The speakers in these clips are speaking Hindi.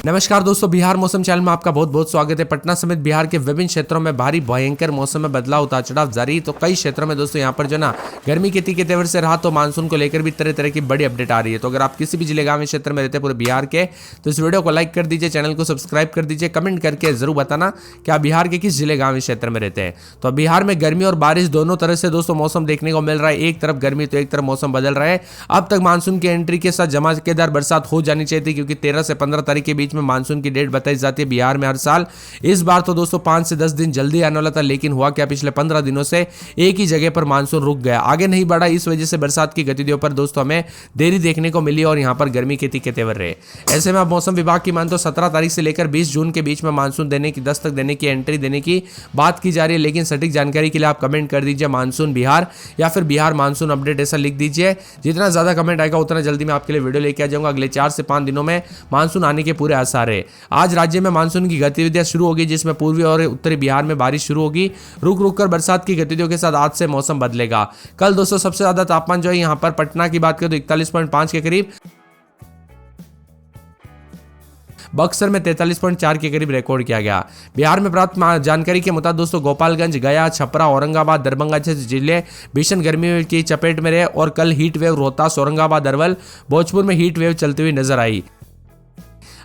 नमस्कार दोस्तों, बिहार मौसम चैनल में आपका बहुत बहुत स्वागत है। पटना समेत बिहार के विभिन्न क्षेत्रों में भारी भयंकर मौसम में बदलाव उतार चढ़ाव जारी। तो कई क्षेत्रों में दोस्तों यहाँ पर जो ना गर्मी के तीखे तेवर से रहा, तो मानसून को लेकर भी तरह तरह की बड़ी अपडेट आ रही है। तो अगर आप किसी भी जिले गांव क्षेत्र में रहते हैं पूरे बिहार के, तो इस वीडियो को लाइक कर दीजिए, चैनल को सब्सक्राइब कर दीजिए, कमेंट करके जरूर बताना कि आप बिहार के किस जिले गांव क्षेत्र में रहते हैं। तो बिहार में गर्मी और बारिश दोनों तरह से दोस्तों मौसम देखने को मिल रहा है। एक तरफ गर्मी तो एक तरफ मौसम बदल रहा है। अब तक मानसून की एंट्री के साथ धमाकेदार बरसात हो जानी चाहिए थी, क्योंकि 13 से 15 तारीख के बीच में मानसून की डेट बताई जाती है बिहार में हर साल। इस बार तो दोस्तों 5 से 10 दिन जल्दी आने वाला था, लेकिन हुआ क्या, पिछले 15 दिनों से एक ही जगह पर मानसून रुक गया, आगे नहीं बढ़ा। इस वजह से बरसात की गतिविधियों पर दोस्तों हमें देरी देखने को मिली और यहां पर गर्मी के तीखे तेवर रहे। ऐसे में अब मौसम विभाग की मान तो 17 तारीख से लेकर 20 जून के बीच में मानसून देने की दस्तक देने की एंट्री देने की बात की जा रही है। लेकिन सटीक जानकारी के लिए आप कमेंट कर दीजिए मानसून बिहार या फिर बिहार मानसून अपडेट, ऐसा लिख दीजिए। जितना ज्यादा कमेंट आएगा उतना जल्दी मैं आपके लिए वीडियो लेके आ जाऊंगा। अगले 4 से 5 दिनों में मानसून आने के पूरे आसार है। आज राज्य में मानसून की गतिविधियां शुरू होगी, जिसमें पूर्वी और उत्तरी बिहार में बारिश शुरू होगी। रुक रुक कर बरसात की गतिविधियों के साथ आज से मौसम बदलेगा। कल दोस्तों सबसे ज्यादा तापमान जो है यहां पर पटना की बात करें तो 41.5 के करीब, बक्सर में 43.4 के करीब रिकॉर्ड किया गया। बिहार में प्राप्त जानकारी के मुताबिक दोस्तों गोपालगंज, गया, छपरा, औरंगाबाद, दरभंगा जैसे जिले भीषण गर्मी की चपेट में रहे और कल हीट वेव रोहतास, औरंगाबाद, अरवल, भोजपुर में हीट वेव चलती हुई नजर आई।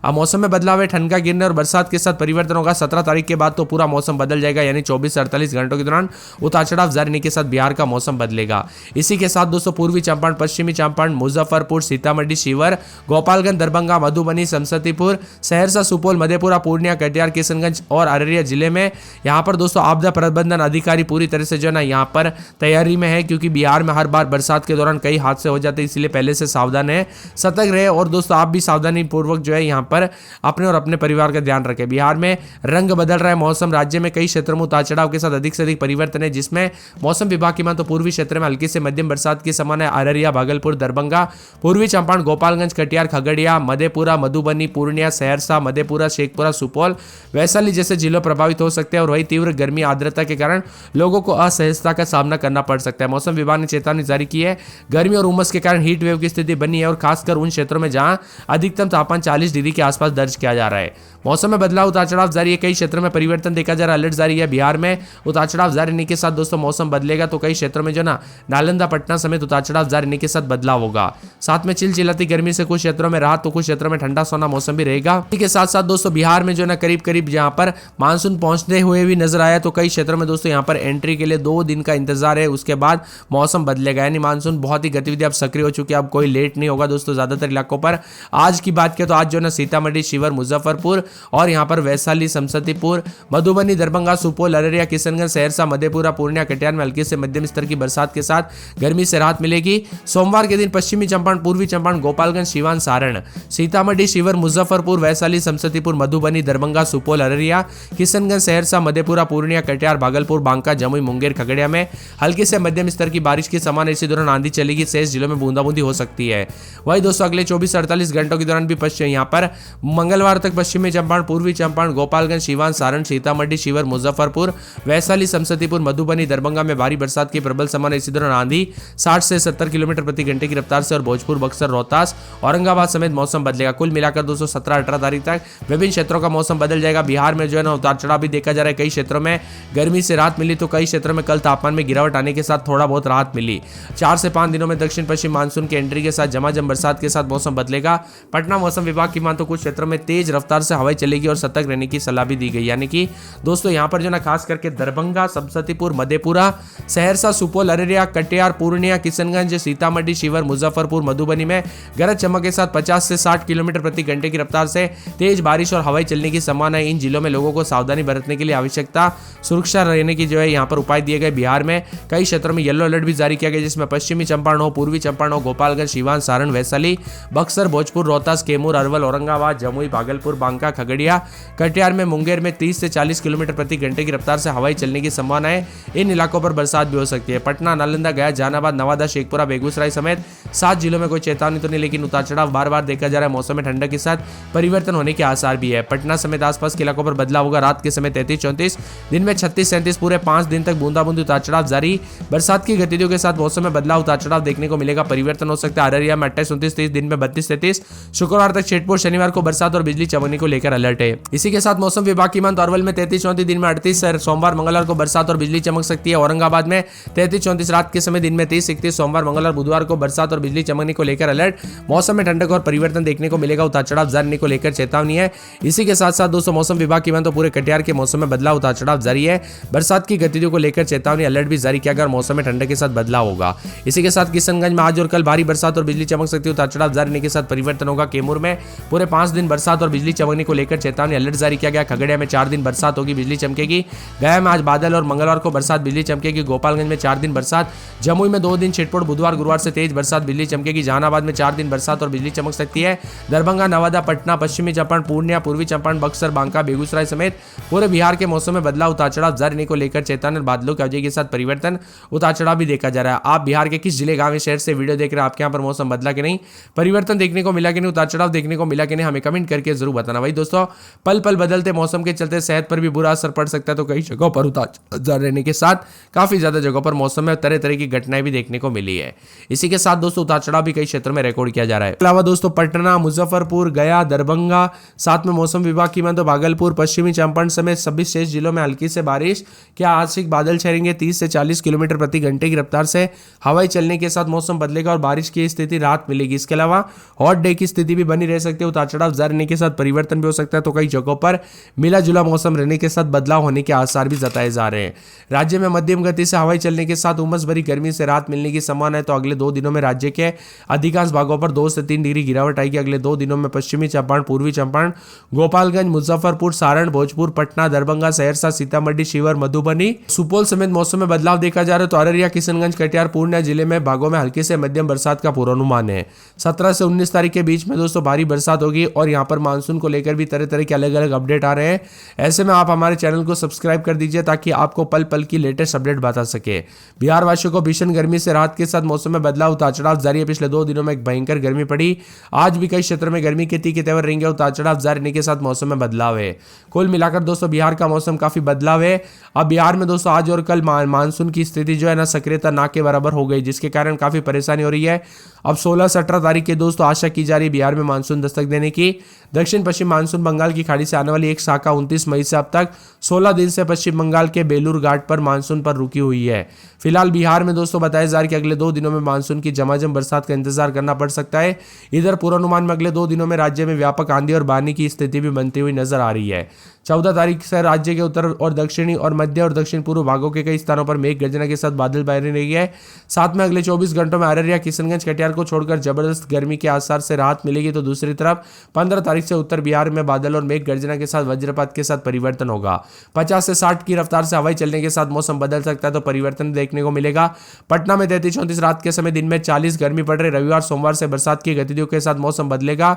अब मौसम में बदलाव है, ठंड का गिरने और बरसात के साथ परिवर्तन होगा। 17 तारीख के बाद तो पूरा मौसम बदल जाएगा, यानी 24 से 48 घंटों के दौरान उतार चढ़ाव जारी रहने के साथ बिहार का मौसम बदलेगा। इसी के साथ दोस्तों पूर्वी चंपारण, पश्चिमी चंपारण, मुजफ्फरपुर, सीतामढ़ी, शिवहर, गोपालगंज, दरभंगा, मधुबनी, समस्तीपुर, सहरसा, सुपौल, मधेपुरा, पूर्णिया, कटिहार, किशनगंज और अररिया जिले में यहाँ पर दोस्तों आपदा प्रबंधन अधिकारी पूरी तरह से जो है ना यहाँ पर तैयारी में है, क्योंकि बिहार में हर बार बरसात के दौरान कई हादसे हो जाते हैं, इसलिए पहले से सावधान है, सतर्क रहे। और दोस्तों आप भी सावधानी पूर्वक जो है यहाँ पर अपने और अपने परिवार का ध्यान रखें। बिहार में रंग बदल रहा है मौसम, राज्य में कई क्षेत्रों में उतार चढ़ाव के साथ अधिक से अधिक परिवर्तन है, जिसमें मौसम विभाग की मान तो पूर्वी क्षेत्र में हल्की से मध्यम बरसात की संभावना है। अररिया, भागलपुर, दरभंगा, पूर्वी चंपारण, गोपालगंज, कटिहार, खगड़िया, मधेपुरा, मधुबनी, पूर्णिया, सहरसा, मधेपुरा, शेखपुरा, सुपौल, वैशाली जैसे जिलों प्रभावित हो सकते हैं। और वही तीव्र गर्मी आर्द्रता के कारण लोगों को असहजता का सामना करना पड़ सकता है। मौसम विभाग ने चेतावनी जारी की है। गर्मी और उमस के कारण हीट वेव की स्थिति बनी है, और खासकर उन क्षेत्रों में जहां अधिकतम तापमान 40 डिग्री के आसपास दर्ज किया जा रहा है। मौसम में बदलाव, उतार चढ़ाव जारी है, कई क्षेत्रों में परिवर्तन देखा जा रहा है, अलर्ट जारी है। बिहार में उतार चढ़ाव जारी रहने के साथ दोस्तों मौसम बदलेगा, तो कई क्षेत्रों में जो ना नालंदा, पटना समेत उतार चढ़ाव जारी रहने के साथ बदलाव होगा। साथ में चिलचिलाती गर्मी से कुछ क्षेत्रों में राहत, तो कुछ क्षेत्रों में ठंडा सोना मौसम भी रहेगा। इसी के साथ साथ दोस्तों बिहार में जो ना करीब करीब यहाँ पर मानसून पहुंचते हुए भी नजर आया, तो कई क्षेत्रों में दोस्तों यहाँ पर एंट्री के लिए 2 दिन का इंतजार है, उसके बाद मौसम बदलेगा। यानी मानसून बहुत ही गतिविधि अब सक्रिय हो चुकी है, अब कोई लेट नहीं होगा दोस्तों ज्यादातर इलाकों पर। आज की बात करें तो आज जो ना सीतामढ़ी, शिवहर, मुजफ्फरपुर और यहाँ पर वैशाली, समस्तीपुर, मधुबनी, दरभंगा, सुपौल, अररिया, किशनगंज, सहरसा, मधेपुरा, पूर्णिया, कटिहार में हल्की से मध्यम स्तर की बरसात के साथ गर्मी से राहत मिलेगी। सोमवार के दिन पश्चिमी चंपारण, पूर्वी चंपारण, गोपालगंज, सीवान, सारण, सीतामढ़ी, शिवहर, मुजफ्फरपुर, वैशाली, समस्तीपुर, मधुबनी, दरभंगा, सुपौल, अररिया, किशनगंज, सहरसा, मधेपुरा, पूर्णिया, कटिहार, भागलपुर, बांका, जमुई, मुंगेर, खगड़िया में हल्की से मध्यम स्तर की बारिश की संभावना। इसी दौरान आंधी चलेगी, शेष जिलों में बूंदाबूंदी हो सकती है। वही दोस्तों अगले 24 से 48 घंटों के दौरान भी यहाँ पर मंगलवार तक पश्चिमी चंपारण, पूर्वी चंपारण, गोपालगंज, सीवान, सारण, सीतामढ़ी, शिवहर, मुजफ्फरपुर, वैशाली, समस्तीपुर, मधुबनी, दरभंगा में भारी बरसात की प्रबल संभावना। इसी दौरान आंधी 60 से 70 किलोमीटर प्रति घंटे की रफ्तार से और भोजपुर, बक्सर, रोहतास, औरंगाबाद समेत मौसम बदलेगा। कुल मिलाकर दोस्तों 17-18 तारीख तक विभिन्न क्षेत्रों का मौसम बदल जाएगा। बिहार में जो है ना उतार चढ़ाव भी देखा जा रहा है, कई क्षेत्रों में गर्मी से राहत मिली, तो कई क्षेत्रों में कल तापमान में गिरावट आने के साथ थोड़ा बहुत राहत मिली। 4 से 5 दिनों में दक्षिण पश्चिम मानसून की एंट्री के साथ झमाझम बरसात के साथ मौसम बदलेगा। पटना मौसम विभाग की मान तो कुछ क्षेत्रों में तेज रफ्तार से हवाएं चलेगी और सतर्क रहने की सलाह भी दी गई। यानी कि दोस्तों यहाँ पर जो ना खास करके दरभंगा, समस्तीपुर, मधेपुरा, सहरसा, सुपौल, अररिया, कटिहार, पूर्णिया, किशनगंज, सीतामढ़ी, शिवहर, मुजफ्फरपुर, मधुबनी में गरज चमक के साथ 50 से 60 किलोमीटर प्रति घंटे की रफ्तार से तेज बारिश और हवाएं चलने की संभावना है। इन जिलों में लोगों को सावधानी बरतने के लिए आवश्यकता सुरक्षा रहने की जो है यहाँ पर उपाय दिए गए। बिहार में कई क्षेत्रों में येलो अलर्ट भी जारी किया गया, जिसमें पश्चिमी चंपारण हो, पूर्वी चंपारण हो, गोपालगंज, सीवान, सारण, वैशाली, बक्सर, भोजपुर, रोहतास, कैमूर, अरवल, औरंगाबाद, जमुई, भागलपुर, बांका, खगड़िया, कटिहार में मुंगेर में 30 से 40 किलोमीटर प्रति घंटे की रफ्तार से हवाई चलने की संभावना है। इन इलाकों पर बरसात भी हो सकती है। पटना, नालंदा, गया, जहानाबाद, नवादा, शेखपुरा, बेगूसराय समेत 7 जिलों में कोई चेतावनी तो नहीं, लेकिन उतार चढ़ाव बार बार देखा जा रहा है। मौसम में ठंडक के साथ परिवर्तन होने के आसार भी है। पटना समेत आसपास के इलाकों पर बदलाव होगा। रात के समय 33-34, दिन में 36-37, पूरे 5 दिन तक बूंदाबूंदी उतार चढ़ाव जारी। बरसात की गतिविधियों के साथ मौसम में बदलाव उतार चढ़ाव देखने को मिलेगा। परिवर्तन हो सकता है। अररिया में 28-29, दिन में 32-33, शुक्रवार तक छेटपुर, शनिवार शनिवार को बरसात और बिजली चमकने को लेकर अलर्ट है। इसी के साथ मौसम विभाग की माने तो अरवल में 33-34 दिन में 38, सोमवार मंगलवार को बरसात और बिजली चमक सकती है। औरंगाबाद में 33-34 रात के समय, दिन में 30-31, सोमवार मंगलवार बुधवार को बरसात और बिजली चमकने को लेकर अलर्ट। मौसम में ठंडक और परिवर्तन देखने को मिलेगा, उतार चढ़ाव जारी को लेकर चेतावनी है। इसी के साथ साथ दोस्तों मौसम विभाग की माने तो पूरे कटिहार के मौसम में बदलाव, उतार चढ़ाव जारी है। बरसात की गतिविधियों को लेकर चेतावनी, अलर्ट भी जारी किया गया और मौसम में ठंडक के साथ बदलाव होगा। इसी के साथ किशनगंज में आज और कल भारी बरसात और बिजली चमक सकती है, उतार चढ़ाव जारी के साथ परिवर्तन होगा। कैमूर में पूरे 5 दिन बरसात और बिजली चमकने को लेकर चेतावनी, अलर्ट जारी किया गया। खगड़िया में 4 दिन बरसात होगी, बिजली चमकेगी। गया में आज बादल और मंगलवार को बरसात बिजली चमकेगी। गोपालगंज में 4 दिन बरसात, जमुई में 2 दिन छिटपुट, बुधवार गुरुवार से तेज बरसात बिजली चमकेगी। जहानाबाद में 4 दिन बरसात और बिजली चमक सकती है। दरभंगा, नवादा, पटना, पश्चिमी चंपारण, पूर्णिया, पूर्वी चंपारण, बक्सर, बांका, बेगूसराय समेत पूरे बिहार के मौसम में बदलाव, उतार चढ़ाव जारी को लेकर चेतावनी, बादलों की अवधि के साथ परिवर्तन, उतार चढ़ाव भी देखा जा रहा है। आप बिहार के किस जिले, गांव, शहर से वीडियो देख रहे हैं? आपके यहाँ पर मौसम बदला कि नहीं, परिवर्तन देखने को मिला कि नहीं, उतार चढ़ाव देखने को मिला कि नहीं, हमें कमेंट करके जरूर बताना। वही दोस्तों पल पल बदलते मौसम के चलते सेहत पर भी बुरा असर पड़ सकता है, तो कई जगहों पर उतार चढ़ाव रहने के साथ काफी ज्यादा जगहों पर मौसम में तरह तरह की घटनाएं भी देखने को मिली है। इसी के साथ दोस्तों उतार चढ़ाव भी कई क्षेत्रों में रिकॉर्ड किया जा रहा है। इसके अलावा दोस्तों पटना, मुजफ्फरपुर, गया, दरभंगा, साथ में मौसम विभाग की माने तो भागलपुर, पश्चिमी चंपारण समेत सभी शेष जिलों में हल्की से बारिश के आंशिक बादल छाएंगे। 30 से 40 किलोमीटर प्रति घंटे की रफ्तार से हवाएं चलने के साथ मौसम बदलेगा और बारिश की स्थिति राहत मिलेगी। इसके अलावा हॉट डे की स्थिति भी बनी रह सकती है, उतार चढ़ाव जारी रहने के साथ परिवर्तन भी हो सकता है, तो कई जगहों पर मिला जुला मौसम रहने के साथ बदलाव होने के आसार भी जताए जा रहे हैं। राज्य में मध्यम गति से हवाएं चलने के साथ उमस भरी गर्मी से राहत मिलने की संभावना है, तो अगले 2 दिनों में राज्य के अधिकांश भागों पर 2 से 3 डिग्री गिरावट आएगी। अगले 2 दिनों में पश्चिमी चंपारण, पूर्वी चंपारण, गोपालगंज, मुजफ्फरपुर, सारण, भोजपुर, पटना, दरभंगा, सहरसा, सीतामढ़ी, शिवहर, मधुबनी, सुपौल समेत मौसम में बदलाव देखा जा रहा है, तो अररिया, किशनगंज, कटिहार, पूर्णिया जिले में भागों में हल्की से मध्यम बरसात का पूर्वानुमान है। 17 से 19 तारीख के बीच में दोस्तों भारी बरसात होगी और यहाँ पर मानसून को लेकर भी तरह तरह के अलग अलग अपडेट आ रहे हैं। ऐसे में आप हमारे चैनल को सब्सक्राइब कर दीजिए ताकि आपको पल पल की लेटेस्ट अपडेट बता सके। बिहार वासियों को भीषण गर्मी से राहत के साथ मौसम में बदलाव, उतार चढ़ाव जारी है। पिछले 2 दिनों में एक भयंकर गर्मी पड़ी, आज भी कई क्षेत्रों में गर्मी के तीखे तेवर रहेंगे, उतार चढ़ाव जारी रहने के साथ मौसम में बदलाव है। कुल मिलाकर दोस्तों बिहार का मौसम काफी बदलाव है। अब बिहार में दोस्तों आज और कल मानसून की स्थिति जो है ना सक्रियता ना के बराबर हो गई, जिसके कारण काफी परेशानी हो रही है। अब 16 से 18 तारीख के दोस्तों आशा की जा रही है बिहार में मानसून दस्तक देने की। दक्षिण पश्चिम मानसून बंगाल की खाड़ी से आने वाली एक शाखा 29 मई से अब तक 16 दिन से पश्चिम बंगाल के बेलूर घाट पर मानसून पर रुकी हुई है। फिलहाल बिहार में दोस्तों बताया जा रहा है कि अगले 2 दिनों में मानसून की झमाझम बरसात का इंतजार करना पड़ सकता है। इधर पूर्वानुमान में अगले 2 दिनों में राज्य में व्यापक आंधी और बानी की स्थिति भी बनती हुई नजर आ रही है। 14 तारीख से राज्य के उत्तर और दक्षिणी और मध्य और दक्षिण पूर्व भागों के कई स्थानों पर मेघ गर्जना के साथ बादल बने रही है। साथ में अगले 24 घंटों में अररिया, किशनगंज, कटिहार को छोड़कर जबरदस्त गर्मी के आसार से राहत मिलेगी, तो दूसरी तरफ 15 तारीख से उत्तर बिहार में बादल और मेघ गर्जना के साथ वज्रपात के साथ परिवर्तन होगा। 50 से 60 की रफ्तार से हवाएं चलने के साथ मौसम बदल सकता है, तो परिवर्तन देखने को मिलेगा। पटना में 33-34 रात के समय, दिन में 40 गर्मी पड़ रही। रविवार सोमवार से बरसात की गतिविधियों के साथ मौसम बदलेगा।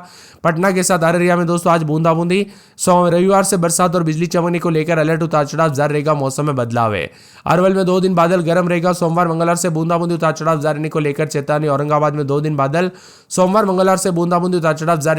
पटना के साथ अररिया में दोस्तों आज बूंदाबूंदी, रविवार से बरसात और बिजली चमकने को लेकर अलर्ट, उतार चढ़ाव जारी रहेगा। मौसम में बदलाव है। अरवल में 2 दिन बादल गर्म रहेगा। सोमवार मंगलवार से बूंदाबूंदी, उतार चढ़ाव जारी रहने को लेकर चेतावनी। औरंगाबाद में 2 दिन बादल, सोमवार मंगलवार से बूंदाबूंदी, उतार चढ़ाव जारी